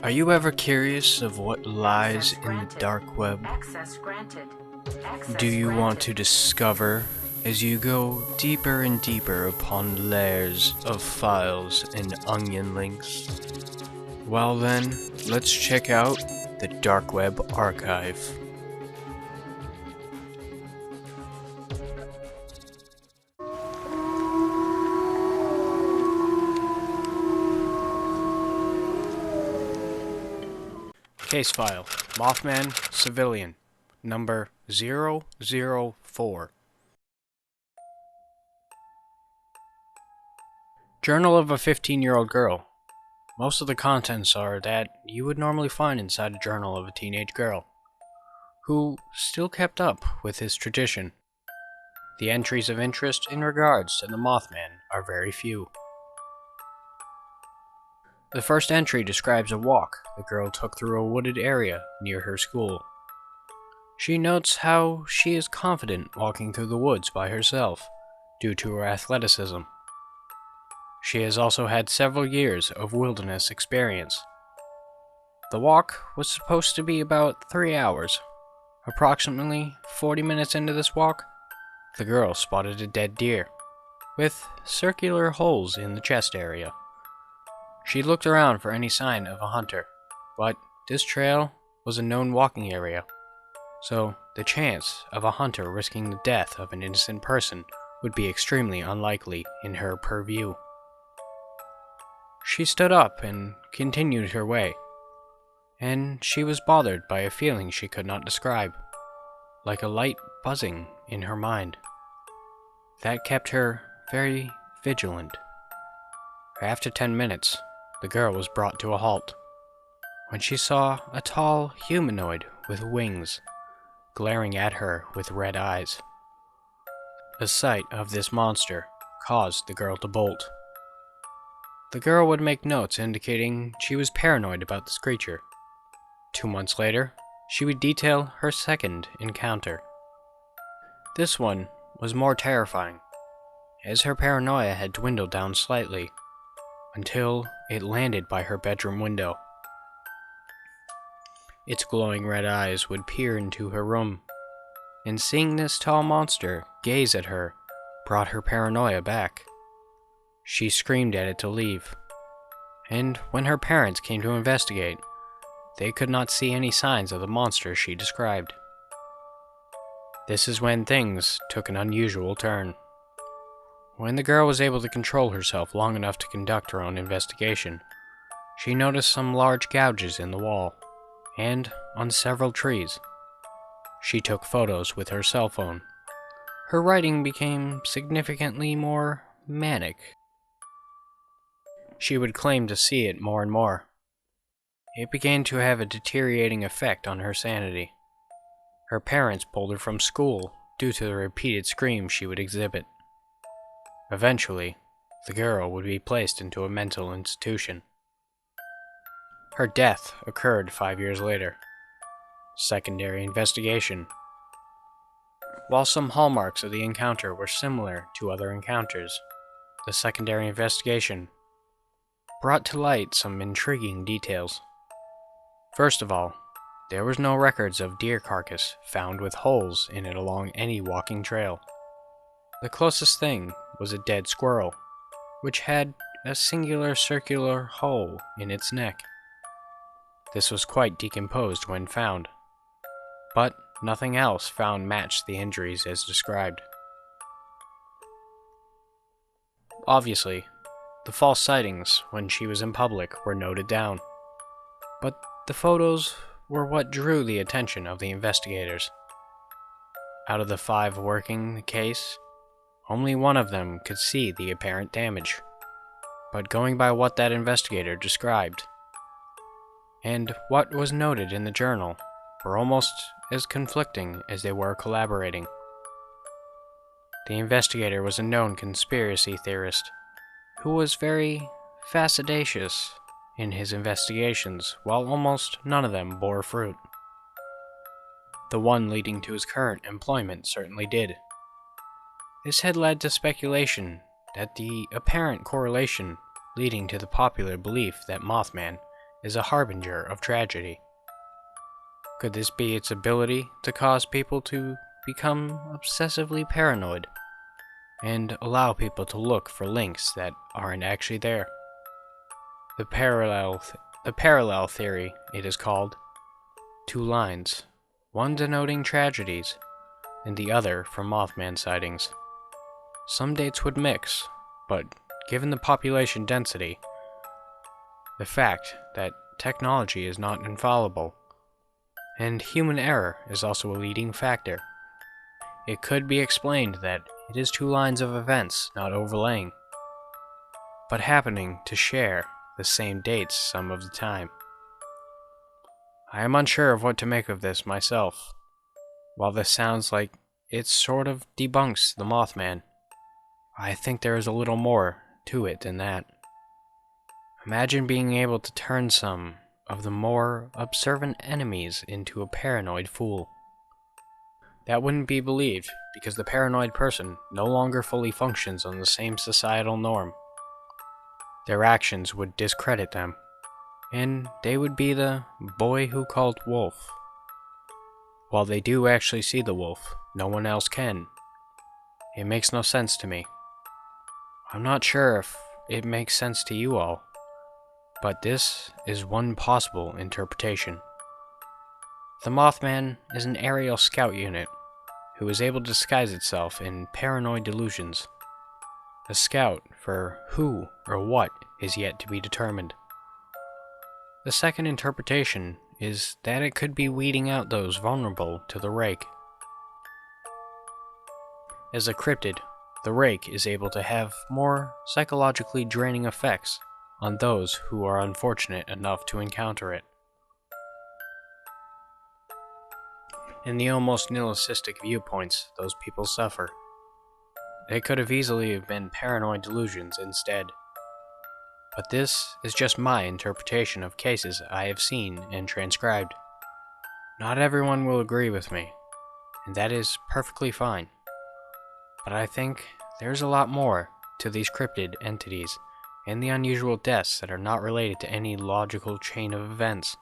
Are you ever curious of what lies in the dark web? Do you want to discover as you go deeper and deeper upon layers of files and onion links? Well then, let's check out the Dark Web Archive. Case file, Mothman, civilian, number 004. Journal of a 15-year-old girl. Most of the contents are that you would normally find inside a journal of a teenage girl, who still kept up with his tradition. The entries of interest in regards to the Mothman are very few. The first entry describes a walk the girl took through a wooded area near her school. She notes how she is confident walking through the woods by herself due to her athleticism. She has also had several years of wilderness experience. The walk was supposed to be about 3 hours. Approximately 40 minutes into this walk, the girl spotted a dead deer, with circular holes in the chest area. She looked around for any sign of a hunter, but this trail was a known walking area, so the chance of a hunter risking the death of an innocent person would be extremely unlikely in her purview. She stood up and continued her way, and she was bothered by a feeling she could not describe, like a light buzzing in her mind. That kept her very vigilant. After 10 minutes, the girl was brought to a halt when she saw a tall humanoid with wings glaring at her with red eyes. The sight of this monster caused the girl to bolt. The girl would make notes indicating she was paranoid about this creature. 2 months later, she would detail her second encounter. This one was more terrifying, as her paranoia had dwindled down slightly, until it landed by her bedroom window. Its glowing red eyes would peer into her room, and seeing this tall monster gaze at her brought her paranoia back. She screamed at it to leave, and when her parents came to investigate, they could not see any signs of the monster she described. This is when things took an unusual turn. When the girl was able to control herself long enough to conduct her own investigation, she noticed some large gouges in the wall, and on several trees. She took photos with her cell phone. Her writing became significantly more manic. She would claim to see it more and more. It began to have a deteriorating effect on her sanity. Her parents pulled her from school due to the repeated screams she would exhibit. Eventually, the girl would be placed into a mental institution. Her death occurred 5 years later. Secondary investigation. While some hallmarks of the encounter were similar to other encounters, the secondary investigation brought to light some intriguing details. First of all, there was no records of deer carcass found with holes in it along any walking trail. The closest thing was a dead squirrel, which had a singular circular hole in its neck. This was quite decomposed when found, but nothing else found matched the injuries as described. Obviously, the false sightings when she was in public were noted down, but the photos were what drew the attention of the investigators. Out of the 5 working the case, only one of them could see the apparent damage, but going by what that investigator described, and what was noted in the journal, were almost as conflicting as they were collaborating. The investigator was a known conspiracy theorist, who was very facetious in his investigations, while almost none of them bore fruit. The one leading to his current employment certainly did. This had led to speculation that the apparent correlation leading to the popular belief that Mothman is a harbinger of tragedy. Could this be its ability to cause people to become obsessively paranoid and allow people to look for links that aren't actually there? The parallel theory, it is called. Two lines, one denoting tragedies and the other from Mothman sightings. Some dates would mix, but given the population density, the fact that technology is not infallible, and human error is also a leading factor, it could be explained that it is two lines of events not overlaying, but happening to share the same dates some of the time. I am unsure of what to make of this myself. While this sounds like it sort of debunks the Mothman, I think there is a little more to it than that. Imagine being able to turn some of the more observant enemies into a paranoid fool. That wouldn't be believed because the paranoid person no longer fully functions on the same societal norm. Their actions would discredit them, and they would be the boy who called wolf. While they do actually see the wolf, no one else can. It makes no sense to me. I'm not sure if it makes sense to you all, but this is one possible interpretation. The Mothman is an aerial scout unit who is able to disguise itself in paranoid delusions. A scout for who or what is yet to be determined. The second interpretation is that it could be weeding out those vulnerable to the rake. As a cryptid, the rake is able to have more psychologically draining effects on those who are unfortunate enough to encounter it. In the almost nihilistic viewpoints those people suffer, they could have easily have been paranoid delusions instead. But this is just my interpretation of cases I have seen and transcribed. Not everyone will agree with me, and that is perfectly fine. But I think there's a lot more to these cryptid entities and the unusual deaths that are not related to any logical chain of events.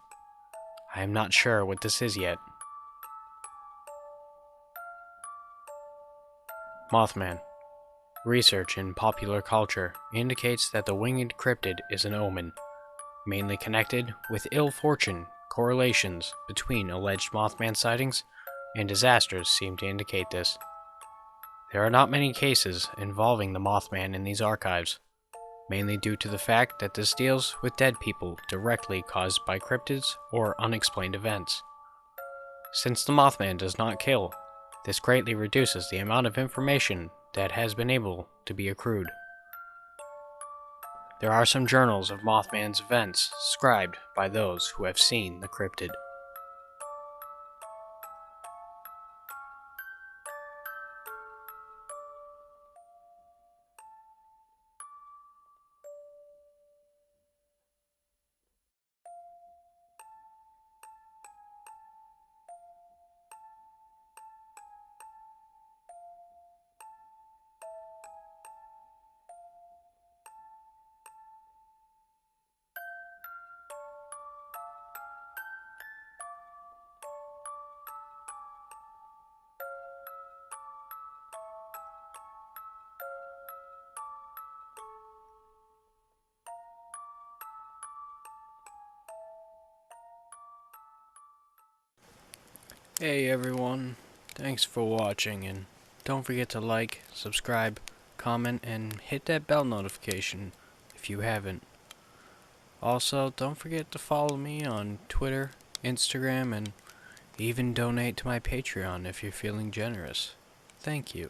I am not sure what this is yet. Mothman. Research in popular culture indicates that the winged cryptid is an omen, mainly connected with ill fortune. Correlations between alleged Mothman sightings and disasters seem to indicate this. There are not many cases involving the Mothman in these archives, mainly due to the fact that this deals with dead people directly caused by cryptids or unexplained events. Since the Mothman does not kill, this greatly reduces the amount of information that has been able to be accrued. There are some journals of Mothman's events scribed by those who have seen the cryptid. Hey everyone, thanks for watching, and don't forget to like, subscribe, comment, and hit that bell notification if you haven't. Also, don't forget to follow me on Twitter, Instagram, and even donate to my Patreon if you're feeling generous. Thank you.